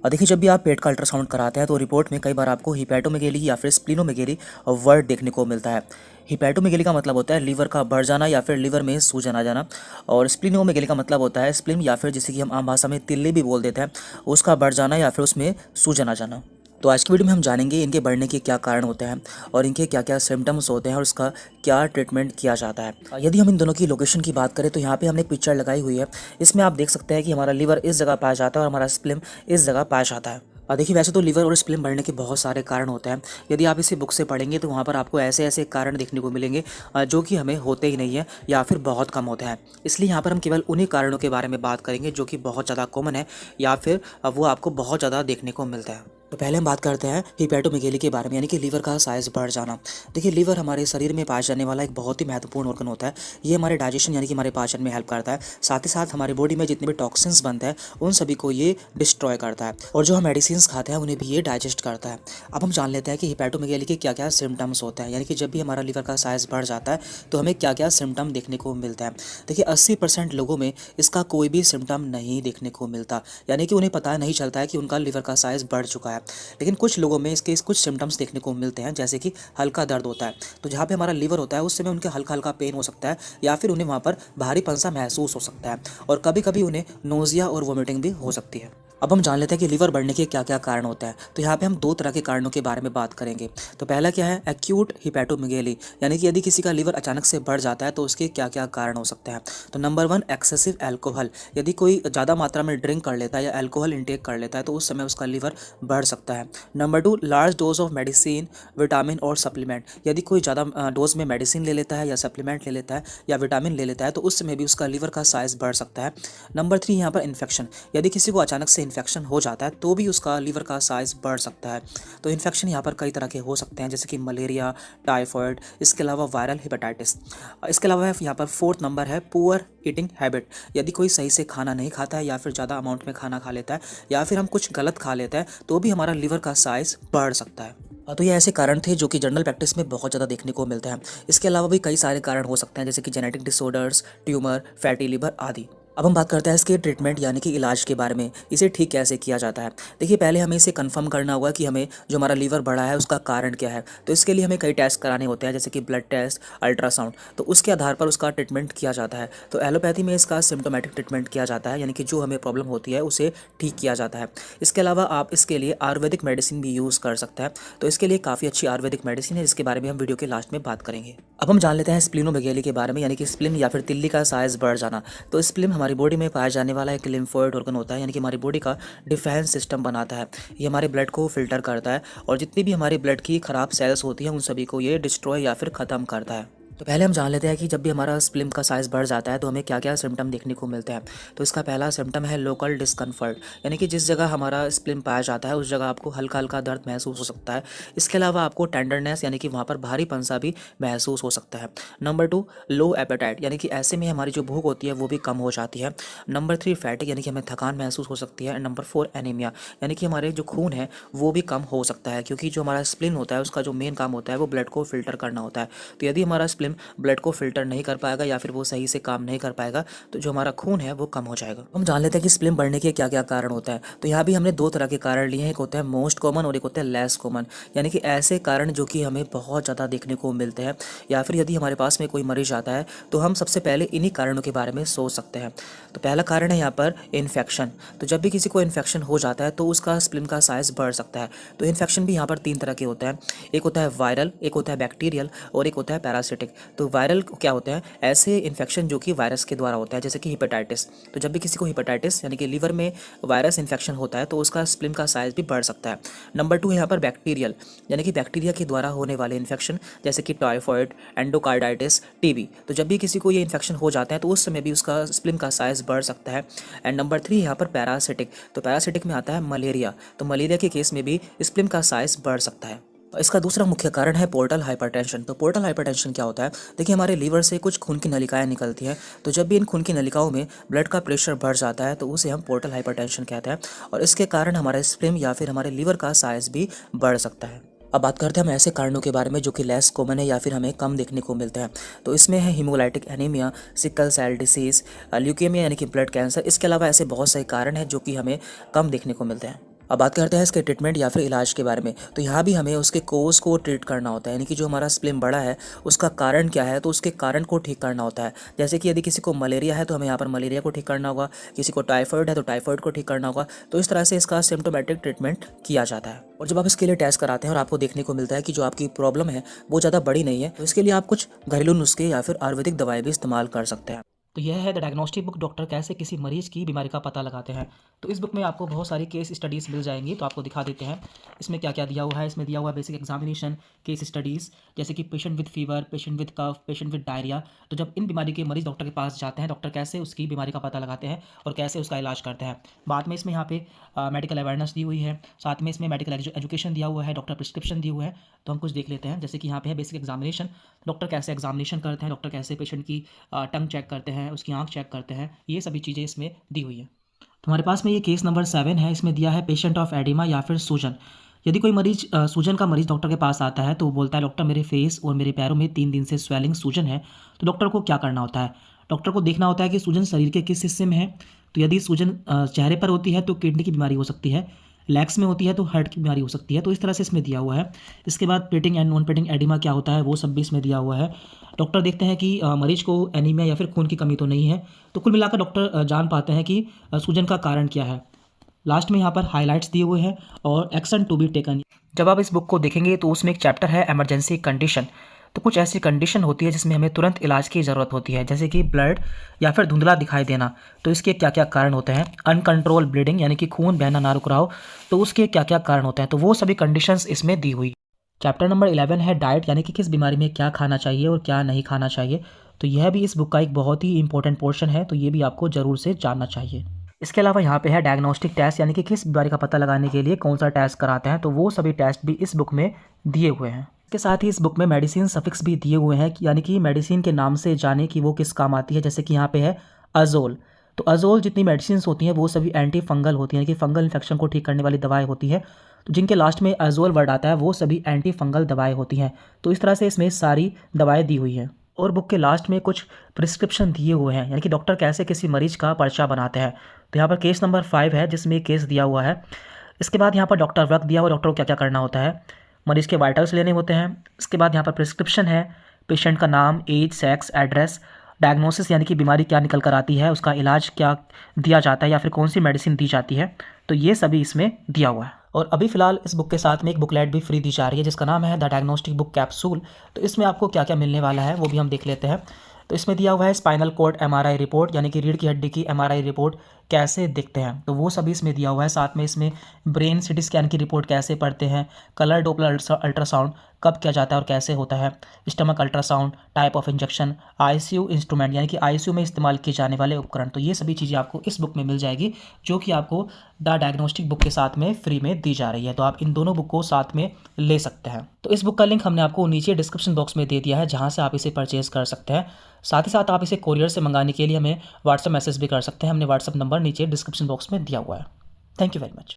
देखिए, जब भी आप पेट का अल्ट्रासाउंड कराते हैं तो रिपोर्ट में कई बार आपको हिपैटोमेगेली या फिर स्प्लीनोमेगेली वर्ड देखने को मिलता है। हिपैटोमेगेली का मतलब होता है लीवर का बढ़ जाना या फिर लीवर में सूजन आ जाना, और स्प्लीनोमेगेली का मतलब होता है स्प्लीन या फिर जिसे कि हम आम भाषा में तिल्ली भी बोल देते हैं, उसका बढ़ जाना या फिर उसमें सूजन आ जाना। तो आज की वीडियो में हम जानेंगे इनके बढ़ने के क्या कारण होते हैं और इनके क्या क्या सिम्टम्स होते हैं और उसका क्या ट्रीटमेंट किया जाता है। यदि हम इन दोनों की लोकेशन की बात करें तो यहाँ पे हमने एक पिक्चर लगाई हुई है। इसमें आप देख सकते हैं कि हमारा लीवर इस जगह पाया जाता है और हमारा स्प्लीन इस जगह पाया जाता है। देखिए, वैसे तो लीवर और स्प्लीन बढ़ने के बहुत सारे कारण होते हैं। यदि आप इसे बुक से पढ़ेंगे तो वहाँ पर आपको ऐसे ऐसे कारण देखने को मिलेंगे जो कि हमें होते ही नहीं है या फिर बहुत कम होते हैं। इसलिए यहाँ पर हम केवल उन्हीं कारणों के बारे में बात करेंगे जो कि बहुत ज़्यादा कॉमन है या फिर वो आपको बहुत ज़्यादा देखने को मिलता है। तो पहले हम बात करते हैं हिपैटोमेगेली के बारे में, यानी कि लीवर का साइज बढ़ जाना। देखिए, लीवर हमारे शरीर में पाया जाने वाला एक बहुत ही महत्वपूर्ण ऑर्गन होता है। ये हमारे डाइजेशन यानी कि हमारे पाचन में हेल्प करता है। साथ ही साथ हमारी बॉडी में जितने भी टॉक्सिन्स बनते हैं उन सभी को ये डिस्ट्रॉय करता है, और जो हम मेडिसिन खाते हैं उन्हें भी ये डाइजेस्ट करता है। अब हम जान लेते हैं कि हिपैटोमेगेली के क्या क्या सिम्टम्स होते हैं, यानी कि जब भी हमारा लीवर का साइज बढ़ जाता है तो हमें क्या क्या सिम्टम देखने को मिलता है। देखिए, 80% लोगों में इसका कोई भी सिम्टम नहीं देखने को मिलता, यानी कि उन्हें पता नहीं चलता है कि उनका लीवर का साइज बढ़ चुका है। लेकिन कुछ लोगों में इसके कुछ सिम्टम्स देखने को मिलते हैं, जैसे कि हल्का दर्द होता है। तो जहाँ पे हमारा लीवर होता है उस समय उनके हल्का हल्का पेन हो सकता है या फिर उन्हें वहाँ पर भारीपन सा महसूस हो सकता है, और कभी कभी उन्हें नोजिया और वोमिटिंग भी हो सकती है। अब हम जान लेते हैं कि लीवर बढ़ने के क्या क्या कारण होते हैं। तो यहाँ पे हम दो तरह के कारणों के बारे में बात करेंगे। तो पहला क्या है, एक्यूट हिपैटोमेगेली, यानी कि यदि किसी का लीवर अचानक से बढ़ जाता है तो उसके क्या क्या कारण हो सकते हैं। तो नंबर 1, एक्सेसिव एल्कोहल, यदि कोई ज़्यादा मात्रा में ड्रिंक कर लेता है या अल्कोहल इंटेक कर लेता है तो उस समय उसका लीवर बढ़ सकता है। Number 2, large dose of medicine, vitamin और सप्लीमेंट, यदि कोई ज़्यादा डोज में मेडिसिन ले लेता है या सप्लीमेंट ले लेता है या विटामिन ले लेता है तो उस समय भी उसका लीवर का साइज बढ़ सकता है। नंबर 3 यहाँ पर इन्फेक्शन, यदि किसी को अचानक से इन्फेक्शन हो जाता है तो भी उसका लीवर का साइज बढ़ सकता है। तो इन्फेक्शन यहाँ पर कई तरह के हो सकते हैं, जैसे कि मलेरिया, टाइफॉइड, इसके अलावा वायरल हेपेटाइटिस। इसके अलावा यहाँ पर 4th नंबर है पुअर ईटिंग हैबिट, यदि कोई सही से खाना नहीं खाता है या फिर ज़्यादा अमाउंट में खाना खा लेता है या फिर हम कुछ गलत खा लेते हैं तो भी हमारा लीवर का साइज बढ़ सकता है। तो ये ऐसे कारण थे जो कि जनरल प्रैक्टिस में बहुत ज़्यादा देखने को मिलते हैं। इसके अलावा भी कई सारे कारण हो सकते हैं, जैसे कि genetic disorders, tumour, fatty liver आदि। अब हम बात करते हैं इसके ट्रीटमेंट यानी कि इलाज के बारे में, इसे ठीक कैसे किया जाता है। देखिए, पहले हमें इसे कंफर्म करना होगा कि हमें जो हमारा लीवर बढ़ा है उसका कारण क्या है। तो इसके लिए हमें कई टेस्ट कराने होते हैं, जैसे कि ब्लड टेस्ट, अल्ट्रासाउंड। तो उसके आधार पर उसका ट्रीटमेंट किया जाता है। तो एलोपैथी में इसका सिम्टोमेटिक ट्रीटमेंट किया जाता है, यानी कि जो हमें प्रॉब्लम होती है उसे ठीक किया जाता है। इसके अलावा आप इसके लिए आयुर्वेदिक मेडिसिन भी यूज़ कर सकते हैं। तो इसके लिए काफ़ी अच्छी आयुर्वेदिक मेडिसिन है, जिसके बारे में हम वीडियो के लास्ट में बात करेंगे। अब हम जान लेते हैं स्प्लीनोमेगेली के बारे में, यानी कि स्प्लीन या फिर तिल्ली का साइज बढ़ जाना। तो स्प्लीन हमारी बॉडी में पाया जाने वाला एक लिम्फोइड ऑर्गन होता है, यानी कि हमारी बॉडी का डिफेंस सिस्टम बनाता है। ये हमारे ब्लड को फिल्टर करता है और जितनी भी हमारे ब्लड की खराब सेल्स होती हैं उन सभी को ये डिस्ट्रॉय या फिर ख़त्म करता है। तो पहले हम जान लेते हैं कि जब भी हमारा स्प्लीन का साइज़ बढ़ जाता है तो हमें क्या क्या सिम्टम देखने को मिलते हैं। तो इसका पहला सिम्टम है लोकल डिस्कम्फर्ट, यानी कि जिस जगह हमारा स्प्लीन पाया जाता है उस जगह आपको हल्का हल्का दर्द महसूस हो सकता है। इसके अलावा आपको टेंडरनेस, यानी कि वहाँ पर भारीपन सा भी महसूस हो सकता है। नंबर 2, लो एपेटाइट, यानी कि ऐसे में हमारी जो भूख होती है वो भी कम हो जाती है। नंबर 3, फैटिक, यानी कि हमें थकान महसूस हो सकती है। नंबर 4, एनीमिया, यानी कि हमारे जो खून है वो भी कम हो सकता है, क्योंकि जो हमारा स्प्लीन होता है उसका जो मेन काम होता है वो ब्लड को फिल्टर करना होता है। तो यदि हमारा स्प्लीन ब्लड को फिल्टर नहीं कर पाएगा या फिर वो सही से काम नहीं कर पाएगा तो जो हमारा खून है वो कम हो जाएगा। हम जान लेते हैं कि स्प्लीन बढ़ने के क्या क्या कारण होता है। तो यहाँ भी हमने दो तरह के कारण लिए हैं, एक होता है मोस्ट कॉमन और एक होता है लेस कॉमन, यानी कि ऐसे कारण जो कि हमें बहुत ज़्यादा देखने को मिलते हैं, या फिर यदि हमारे पास में कोई मरीज आता है तो हम सबसे पहले इन्हीं कारणों के बारे में सोच सकते हैं। तो पहला कारण है यहाँ पर इन्फेक्शन। तो जब भी किसी को इन्फेक्शन हो जाता है तो उसका स्प्लीन का साइज बढ़ सकता है। तो इन्फेक्शन भी यहाँ पर 3 तरह के होते हैं, एक होता है वायरल, एक होता है बैक्टीरियल और एक होता है पैरासिटिक। तो वायरल क्या होते हैं, ऐसे इन्फेक्शन जो कि वायरस के द्वारा होता है, जैसे कि हेपेटाइटिस। तो जब भी किसी को हेपेटाइटिस यानी कि लीवर में वायरस इन्फेक्शन होता है तो उसका स्प्लीन का साइज भी बढ़ सकता है। नंबर 2 है यहाँ पर बैक्टीरियल, यानी कि बैक्टीरिया के द्वारा होने वाले इन्फेक्शन, जैसे कि टाइफॉइड, एंडोकार्डाइटिस, टीबी। तो जब भी किसी को ये इन्फेक्शन हो जाता है तो उस समय भी उसका स्प्लीन का साइज बढ़ सकता है। एंड नंबर 3 यहाँ पर पैरासिटिक। तो पैरासिटिक में आता है मलेरिया। तो मलेरिया के केस में भी स्प्लीन का साइज बढ़ सकता है। इसका दूसरा मुख्य कारण है पोर्टल हाइपरटेंशन। तो पोर्टल हाइपरटेंशन क्या होता है, देखिए हमारे लीवर से कुछ खून की नलिकाएं निकलती हैं। तो जब भी इन खून की नलिकाओं में ब्लड का प्रेशर बढ़ जाता है तो उसे हम पोर्टल हाइपरटेंशन कहते हैं, और इसके कारण हमारा स्प्लीन या फिर हमारे लीवर का साइज भी बढ़ सकता है। अब बात करते हैं हम ऐसे कारणों के बारे में जो कि लेस कॉमन है या फिर हमें कम देखने को मिलते हैं। तो इसमें है haemolytic anaemia, sickle cell disease, leukaemia यानी कि ब्लड कैंसर। इसके अलावा ऐसे बहुत सारे कारण हैं जो कि हमें कम देखने को मिलते हैं। अब बात करते हैं इसके ट्रीटमेंट या फिर इलाज के बारे में। तो यहाँ भी हमें उसके कोज़ को ट्रीट करना होता है, यानी कि जो हमारा स्प्लीन बड़ा है उसका कारण क्या है, तो उसके कारण को ठीक करना होता है। जैसे कि यदि किसी को मलेरिया है तो हमें यहाँ पर मलेरिया को ठीक करना होगा, किसी को टाइफाइड है तो टाइफाइड को ठीक करना होगा। तो इस तरह से इसका सिम्टोमेटिक ट्रीटमेंट किया जाता है। और जब आप इसके लिए टेस्ट कराते हैं और आपको देखने को मिलता है कि जो आपकी प्रॉब्लम है वो ज़्यादा बड़ी नहीं है, तो इसके लिए आप कुछ घरेलू नुस्खे या फिर आयुर्वेदिक दवाएं भी इस्तेमाल कर सकते हैं। तो यह है द डायग्नोस्टिक बुक, डॉक्टर कैसे किसी मरीज की बीमारी का पता लगाते हैं। तो इस बुक में आपको बहुत सारी केस स्टडीज़ मिल जाएंगी, तो आपको दिखा देते हैं इसमें क्या क्या दिया हुआ है। इसमें दिया हुआ है बेसिक एग्जामिनेशन, केस स्टडीज़, जैसे कि patient with fever, patient with cough, patient with diarrhoea. तो जब इन बीमारी के मरीज डॉक्टर के पास जाते हैं, डॉक्टर कैसे उसकी बीमारी का पता लगाते हैं और कैसे उसका इलाज करते हैं। बाद में इसमें यहाँ पे मेडिकल अवेयरनेस दी हुई है, साथ में इसमें मेडिकल एजुकेशन दिया हुआ है, डॉक्टर प्रिस्क्रिप्शन दिए हुए हैं। तो हम कुछ देख लेते हैं, जैसे कि यहाँ पे है बेसिक एग्जामिनेशन, डॉक्टर कैसे एग्जामिनेशन करते हैं, डॉक्टर कैसे पेशेंट की टंग चेक करते हैं, उसकी आँख चेक करते हैं, ये सभी चीज़ें इसमें दी हुई है। तो हमारे पास में ये केस नंबर 7 है। इसमें दिया है पेशेंट ऑफ एडिमा या फिर सूजन। यदि कोई मरीज सूजन का मरीज डॉक्टर के पास आता है तो वो बोलता है डॉक्टर मेरे फेस और मेरे पैरों में 3 दिन से स्वेलिंग सूजन है। तो डॉक्टर को क्या करना होता है, डॉक्टर को देखना होता है कि सूजन शरीर के किस हिस्से में है। तो यदि सूजन चेहरे पर होती है तो किडनी की बीमारी हो सकती है, लेग्स में होती है तो हार्ट की बीमारी हो सकती है। तो इस तरह से इसमें दिया हुआ है। इसके बाद painting and non painting oedema क्या होता है वो सब भी इसमें दिया हुआ है। डॉक्टर देखते हैं कि मरीज को एनीमिया या फिर खून की कमी तो नहीं है। तो कुल मिलाकर डॉक्टर जान पाते हैं कि सूजन का कारण क्या है। लास्ट में यहाँ पर हाइलाइट्स दिए हुए हैं और एक्शन टू बी टेकन। जब आप इस बुक को देखेंगे तो उसमें एक चैप्टर है इमरजेंसी कंडीशन। तो कुछ ऐसी कंडीशन होती है जिसमें हमें तुरंत इलाज की ज़रूरत होती है, जैसे कि ब्लड या फिर धुंधला दिखाई देना। तो इसके क्या क्या कारण होते हैं, अनकंट्रोल ब्लीडिंग यानी कि खून बहना ना रुक रहा हो, तो उसके क्या क्या कारण होते हैं। तो वो सभी कंडीशंस इसमें दी हुई। चैप्टर नंबर 11 है डाइट, यानी कि किस बीमारी में क्या खाना चाहिए और क्या नहीं खाना चाहिए। तो यह भी इस बुक का एक बहुत ही इंपॉर्टेंट पोर्शन है, तो ये भी आपको ज़रूर से जानना चाहिए। इसके अलावा यहाँ पे है डायग्नोस्टिक टेस्ट, यानी कि किस बीमारी का पता लगाने के लिए कौन सा टेस्ट कराते हैं। तो वो सभी टेस्ट भी इस बुक में दिए हुए हैं। इसके साथ ही इस बुक में मेडिसिन सफिक्स भी दिए हुए हैं, यानी कि मेडिसिन के नाम से जाने कि वो किस काम आती है। जैसे कि यहाँ पे है अजोल। तो अजोल जितनी मेडिसिन होती हैं वो सभी एंटी फंगल होती हैं, यानी कि फंगल इन्फेक्शन को ठीक करने वाली दवाएं होती है। तो जिनके लास्ट में अजोल वर्ड आता है वो सभी एंटी फंगल दवाएं होती हैं। तो इस तरह से इसमें सारी दवाएं दी हुई हैं। और बुक के लास्ट में कुछ प्रिस्क्रिप्शन दिए हुए हैं, यानी कि डॉक्टर कैसे किसी मरीज का पर्चा बनाते हैं। तो यहाँ पर केस नंबर 5 है जिसमें केस दिया हुआ है। इसके बाद यहाँ पर डॉक्टर वर्क दिया हुआ, डॉक्टर को क्या क्या करना होता है, मरीज के वाइटल्स लेने होते हैं। इसके बाद यहाँ पर प्रिस्क्रिप्शन है, पेशेंट का नाम, एज, सेक्स, एड्रेस, डायग्नोसिस यानी कि बीमारी क्या निकल कर आती है, उसका इलाज क्या दिया जाता है या फिर कौन सी मेडिसिन दी जाती है। तो ये सभी इसमें दिया हुआ है। और अभी फ़िलहाल इस बुक के साथ में एक बुकलेट भी फ्री दी जा रही है जिसका नाम है द डायग्नोस्टिक बुक कैप्सूल। तो इसमें आपको क्या क्या मिलने वाला है वो भी हम देख लेते हैं। तो इसमें दिया हुआ है स्पाइनल कॉर्ड एमआरआई रिपोर्ट, यानी कि रीढ़ की हड्डी की एमआरआई रिपोर्ट कैसे दिखते हैं। तो वो सभी इसमें दिया हुआ है। साथ में इसमें ब्रेन सिटी स्कैन की रिपोर्ट कैसे पढ़ते हैं, कलर डोपलर अल्ट्रासाउंड कब किया जाता है और कैसे होता है, stomach ultrasound, type of injection, ICU instrument यानी कि आईसीयू में इस्तेमाल किए जाने वाले उपकरण। तो ये सभी चीज़ें आपको इस बुक में मिल जाएगी, जो कि आपको द डायग्नोस्टिक बुक के साथ में फ्री में दी जा रही है। तो आप इन दोनों बुक को साथ में ले सकते हैं। तो इस बुक का लिंक हमने आपको नीचे डिस्क्रिप्शन बॉक्स में दे दिया है, जहाँ से आप इसे परचेज़ कर सकते हैं। साथ ही साथ आप इसे कोरियर से मंगाने के लिए हमें व्हाट्सएप मैसेज भी कर सकते हैं। हमने व्हाट्सएप नंबर नीचे डिस्क्रिप्शन बॉक्स में दिया हुआ है। Thank you very much.